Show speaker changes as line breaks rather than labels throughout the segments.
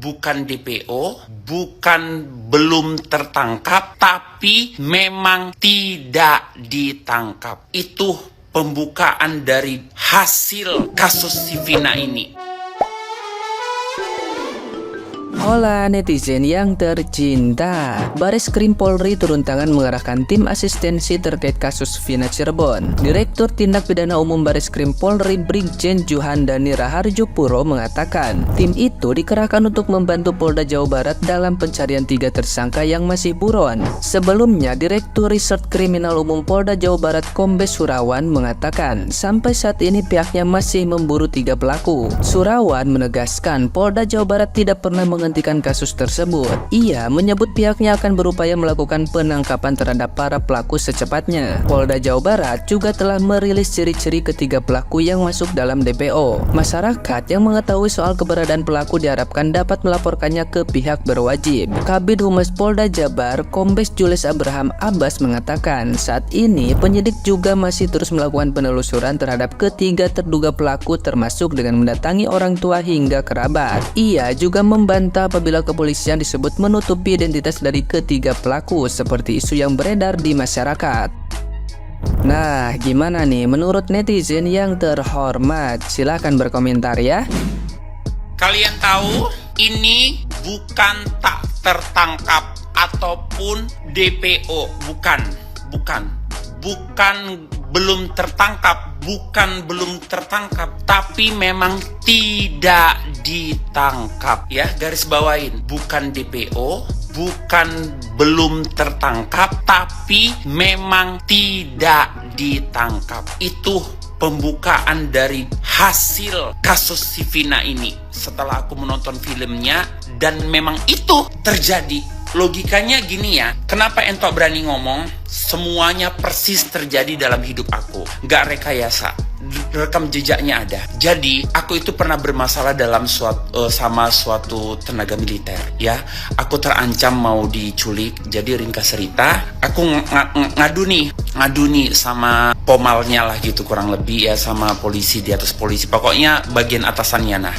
bukan DPO, bukan belum tertangkap, tapi memang tidak ditangkap. Itu pembukaan dari hasil kasus si Vina ini.
Hola netizen yang tercinta, Bareskrim Polri turun tangan mengarahkan tim asistensi terkait kasus Vina Cirebon. Direktur Tindak Pidana Umum Bareskrim Polri Brigjen Juhandani Raharjo Puro mengatakan, tim itu dikerahkan untuk membantu Polda Jawa Barat dalam pencarian 3 tersangka yang masih buron. Sebelumnya, Direktur Riset Kriminal Umum Polda Jawa Barat Kombes Surawan mengatakan, sampai saat ini pihaknya masih memburu 3 pelaku. Surawan menegaskan Polda Jawa Barat tidak pernah menghentikan kasus tersebut. Ia menyebut pihaknya akan berupaya melakukan penangkapan terhadap para pelaku secepatnya. Polda Jawa Barat juga telah merilis ciri-ciri ketiga pelaku yang masuk dalam DPO. Masyarakat yang mengetahui soal keberadaan pelaku diharapkan dapat melaporkannya ke pihak berwajib. Kabid Humas Polda Jabar Kombes Jules Abraham Abbas mengatakan, saat ini penyidik juga masih terus melakukan penelusuran terhadap ketiga terduga pelaku termasuk dengan mendatangi orang tua hingga kerabat. Ia juga membantah apabila kepolisian disebut menutupi identitas dari ketiga pelaku seperti isu yang beredar di masyarakat. Nah, gimana nih menurut netizen yang terhormat? Silahkan berkomentar ya.
Kalian tahu ini bukan tak tertangkap ataupun DPO, bukan belum tertangkap, tapi memang tidak ditangkap ya, garis bawain, bukan DPO, bukan belum tertangkap, tapi memang tidak ditangkap. Itu pembukaan dari hasil kasus si Vina ini setelah aku menonton filmnya, dan memang itu terjadi. Logikanya gini ya, kenapa entok berani ngomong? Semuanya persis terjadi dalam hidup aku, gak rekayasa, rekam jejaknya ada. Jadi aku itu pernah bermasalah dalam sama suatu tenaga militer ya. Aku terancam mau diculik. Jadi ringkas cerita, aku ngadu nih sama pomalnya lah gitu, kurang lebih ya, sama polisi, di atas polisi, pokoknya bagian atasannya. Nah,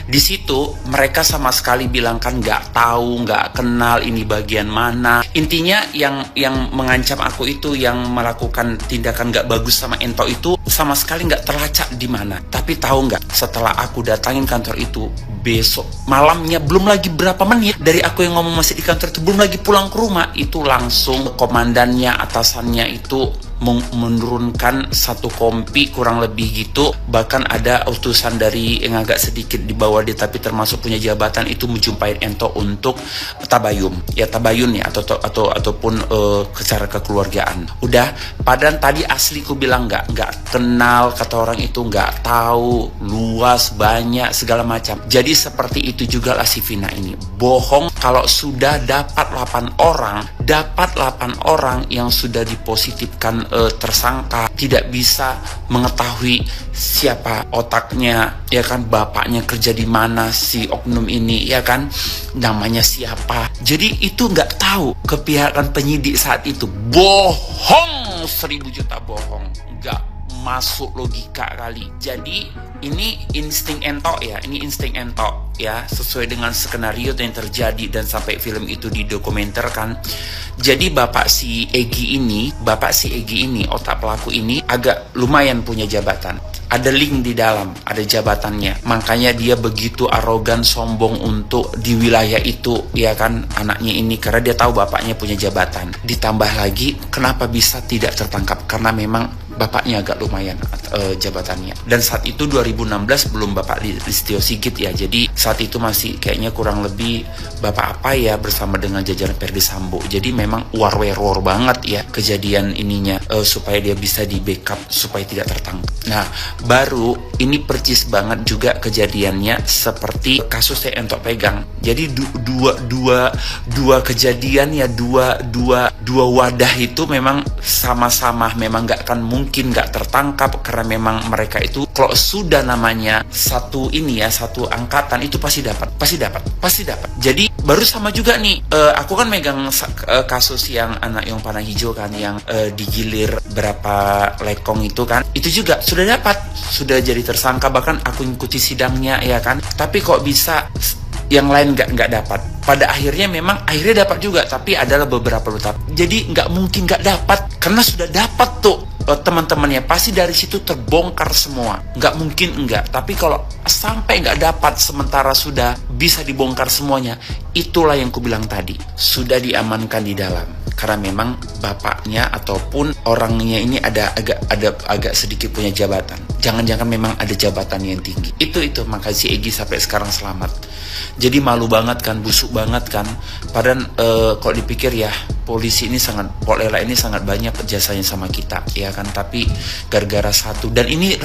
di situ mereka sama sekali bilang kan nggak tahu, nggak kenal ini bagian mana. Intinya yang mengancam aku itu, yang melakukan tindakan nggak bagus sama Ento itu sama sekali nggak terlacak di mana. Tapi tahu nggak, setelah aku datangin kantor itu, besok malamnya, belum lagi berapa menit dari aku yang ngomong masih di kantor itu, belum lagi pulang ke rumah, itu langsung komandannya, atasannya itu menurunkan 1 kompi kurang lebih gitu. Bahkan ada utusan dari yang agak sedikit di bawah dia tapi termasuk punya jabatan itu menjumpai Ento untuk tabayun ya, ataupun secara kekeluargaan. Udah, padahal tadi asli ku bilang nggak kenal, kata orang itu nggak tahu, luas, banyak, segala macam. Jadi seperti itu juga lah si Vina ini, bohong. Kalau sudah dapat 8 orang yang sudah dipositifkan tersangka, tidak bisa mengetahui siapa otaknya ya kan, bapaknya kerja di mana si oknum ini ya kan, namanya siapa. Jadi itu nggak tahu kepihakan penyidik saat itu. Bohong, 1000 juta bohong, nggak masuk logika kali. Jadi ini insting Ento ya, sesuai dengan skenario yang terjadi dan sampai film itu didokumenterkan. Jadi bapak si Egi ini, otak pelaku ini agak lumayan punya jabatan. Ada link di dalam, ada jabatannya. Makanya dia begitu arogan, sombong untuk di wilayah itu, ya kan, anaknya ini, karena dia tahu bapaknya punya jabatan. Ditambah lagi, kenapa bisa tidak tertangkap? Karena memang bapaknya agak lumayan jabatannya. Dan saat itu 2016 belum Bapak Listio Sigit ya. Jadi saat itu masih kayaknya kurang lebih Bapak apa ya, bersama dengan jajaran Ferdy Sambo. Jadi memang war banget ya kejadian ininya, supaya dia bisa di backup supaya tidak tertangkap. Nah, baru ini percis banget juga kejadiannya seperti kasus yang Entok pegang. Jadi dua kejadian ya, dua wadah itu memang sama-sama memang nggak akan mungkin nggak tertangkap, karena memang mereka itu kalau sudah namanya satu angkatan itu pasti dapat. Jadi baru sama juga nih, aku kan megang kasus yang anak yang panah hijau kan, yang digilir berapa lekong itu kan, itu juga sudah jadi tersangka, bahkan aku ikuti sidangnya ya kan. Tapi kok bisa yang lain nggak dapat. Pada akhirnya memang akhirnya dapat juga, tapi adalah beberapa tahap. Jadi nggak mungkin nggak dapat, karena sudah dapat tuh teman-temannya, pasti dari situ terbongkar semua. Nggak mungkin enggak. Tapi kalau sampai nggak dapat sementara sudah bisa dibongkar semuanya, itulah yang kubilang tadi, sudah diamankan di dalam. Karena memang bapaknya ataupun orangnya ini agak sedikit punya jabatan. Jangan-jangan memang ada jabatan yang tinggi. Itu makanya si Egy sampai sekarang selamat. Jadi malu banget kan, busuk banget kan. Padahal kalau dipikir ya, polisi ini Pok Lela ini sangat banyak jasanya sama kita, ya kan. Tapi gara-gara satu, dan ini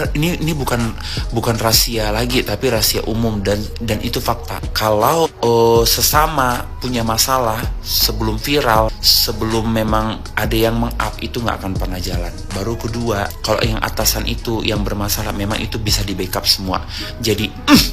bukan rahasia lagi, tapi rahasia umum, dan itu fakta. Kalau sesama punya masalah, sebelum viral, sebelum memang ada yang meng-up, itu nggak akan pernah jalan. Baru kedua, kalau yang atasan itu yang bermasalah, memang itu bisa di backup semua. Jadi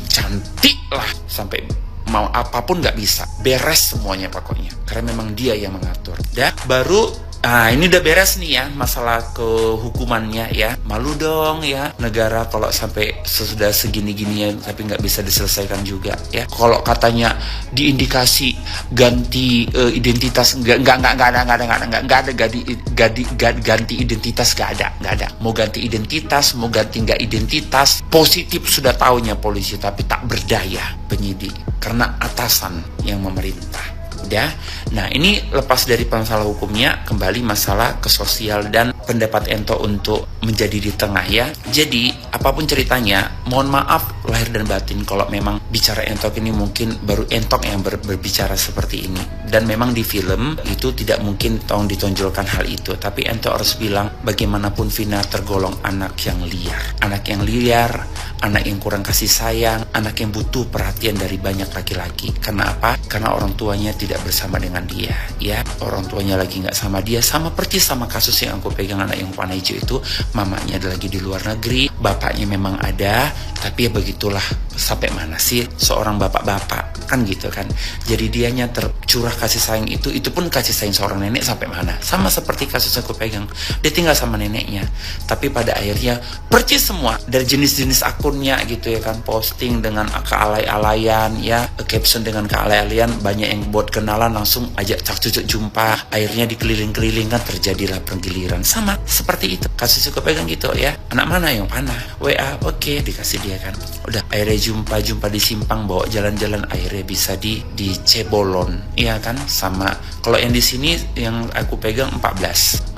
cantik lah, sampai mau apapun nggak bisa, beres semuanya pokoknya, karena memang dia yang mengatur. Dah baru ini udah beres nih ya masalah kehukumannya ya. Malu dong ya negara kalau sampai sesudah segini-gininya tapi nggak bisa diselesaikan juga ya. Kalau katanya diindikasi ganti identitas, nggak ada ganti identitas, nggak ada. Mau ganti identitas, mau ganti nggak identitas, positif sudah taunya polisi, tapi tak berdaya penyidik karena atasan yang memerintah. Ya. Nah, ini lepas dari masalah hukumnya, kembali masalah ke sosial dan pendapat Ento untuk menjadi di tengah ya. Jadi, apapun ceritanya, mohon maaf lahir dan batin kalau memang bicara Entok ini mungkin baru Entok yang berbicara seperti ini. Dan memang di film itu tidak mungkin ditonjolkan hal itu. Tapi Entok harus bilang, bagaimanapun Vina tergolong anak yang liar. Anak yang liar, anak yang kurang kasih sayang, anak yang butuh perhatian dari banyak laki-laki. Karena apa? Karena orang tuanya tidak bersama dengan dia, ya. Orang tuanya lagi nggak sama dia, sama persis sama kasus yang aku pegang anak yang warna hijau itu. Mamanya ada lagi di luar negeri, bapaknya memang ada, tapi ya begitulah, sampai mana sih seorang bapak-bapak, kan gitu kan. Jadi dianya tercurah kasih sayang itu pun kasih sayang seorang nenek sampai mana. Sama seperti kasus yang aku pegang, dia tinggal sama neneknya, tapi pada akhirnya percis semua dari jenis-jenis akunnya gitu ya kan, posting dengan kealay-alayan ya, caption dengan kealay-alayan, banyak yang buat kenalan langsung ajak cak jumpa, akhirnya dikeliling-keliling kan, terjadilah penggiliran. Sama seperti itu kasus yang aku pegang gitu ya. Anak mana yang panah, WA, oke, dikasih dia kan. Udah akhirnya jumpa di simpang, bawa jalan-jalan, akhirnya bisa di cebolon, iya kan. Sama kalau yang di sini yang aku pegang 14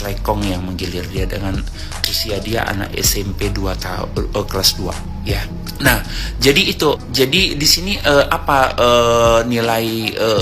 lekong yang menggilir dia dengan usia dia anak SMP 2 tahun, kelas 2 ya. Nah, jadi di sini nilai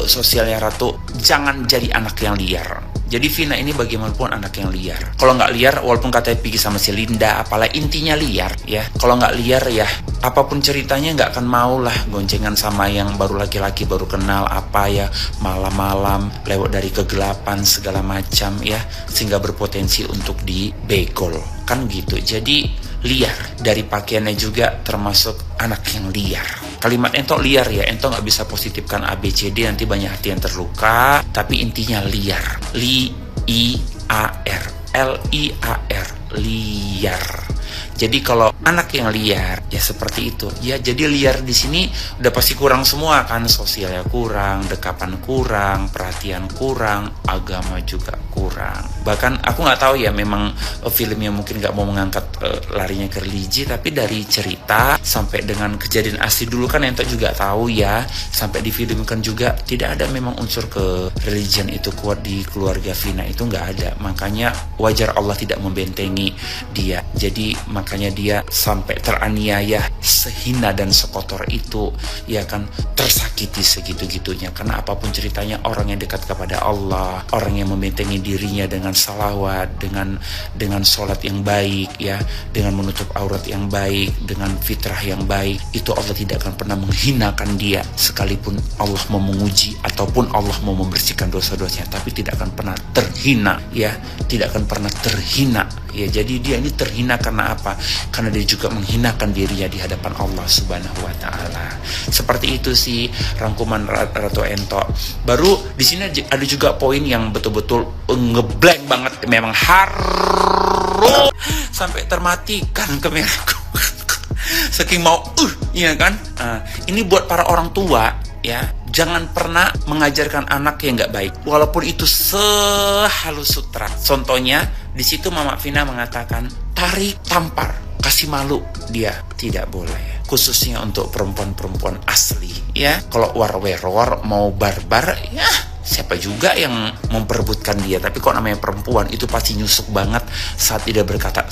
sosialnya Ratu, jangan jadi anak yang liar. Jadi Vina ini bagaimanapun anak yang liar. Kalau nggak liar, walaupun katanya pergi sama si Linda, apalah intinya liar ya. Kalau nggak liar ya, apapun ceritanya nggak akan mau lah goncengan sama yang baru laki-laki baru kenal apa ya, malam-malam lewat dari kegelapan segala macam ya, sehingga berpotensi untuk dibegol kan gitu. Jadi liar dari pakaiannya juga termasuk anak yang liar. Kalimat Ento liar ya, Ento nggak bisa positifkan ABCD, nanti banyak hati yang terluka. Tapi intinya liar, L-I-A-R, liar. Jadi kalau anak yang liar ya seperti itu ya. Jadi liar di sini udah pasti kurang semua kan, sosialnya kurang, dekapan kurang, perhatian kurang, agama juga kurang. Bahkan aku nggak tahu ya, memang filmnya mungkin nggak mau mengangkat larinya ke religi, tapi dari cerita sampai dengan kejadian asli dulu kan Ento juga tahu ya, sampai difilmkan juga tidak ada memang unsur ke religion itu kuat di keluarga Vina, itu nggak ada. Makanya wajar Allah tidak membentengi dia. Jadi makanya dia sampai teraniaya sehina dan sekotor itu ya kan, tersakiti segitu-gitunya. Karena apapun ceritanya, orang yang dekat kepada Allah, orang yang membentengi dirinya dengan salawat, dengan sholat yang baik ya, dengan menutup aurat yang baik, dengan fitrah yang baik, itu Allah tidak akan pernah menghinakan dia. Sekalipun Allah mau menguji ataupun Allah mau membersihkan dosa-dosanya, tapi tidak akan pernah terhina ya, tidak akan pernah terhina ya. Jadi dia ini terhina karena apa? Karena dia juga menghinakan dirinya di hadapan Allah Subhanahu wa taala. Seperti itu sih rangkuman Ratu Ento. Baru di sini ada juga poin yang betul-betul ngeblank banget, memang haru sampai termatikan kameraku. saking mau iya kan. Ini buat para orang tua ya, jangan pernah mengajarkan anak yang nggak baik, walaupun itu sehalus sutra. Contohnya di situ Mama Vina mengatakan tarik, tampar, kasih malu, dia tidak boleh. Khususnya untuk perempuan-perempuan asli ya. Kalau war-weror mau barbar ya, siapa juga yang memperebutkan dia. Tapi kok namanya perempuan itu pasti nyusuk banget saat dia berkata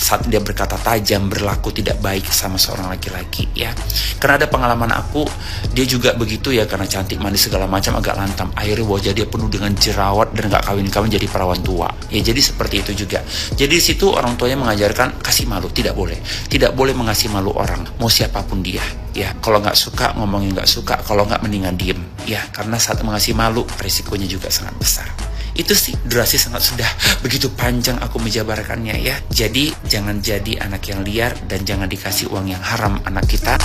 tajam, berlaku tidak baik sama seorang laki-laki ya. Karena ada pengalaman aku, dia juga begitu ya, karena cantik, manis segala macam, agak lantam. Akhirnya wajah dia penuh dengan jerawat dan gak kawin-kawin jadi perawan tua. Ya jadi seperti itu juga. Jadi di situ orang tuanya mengajarkan kasih malu, tidak boleh. Tidak boleh mengasih malu orang, mau siapapun dia ya. Kalau nggak suka ngomongin nggak suka, kalau nggak mendingan diem ya, karena saat mengasih malu risikonya juga sangat besar. Itu sih, durasi sudah begitu panjang aku menjabarkannya ya. Jadi jangan jadi anak yang liar dan jangan dikasih uang yang haram anak kita.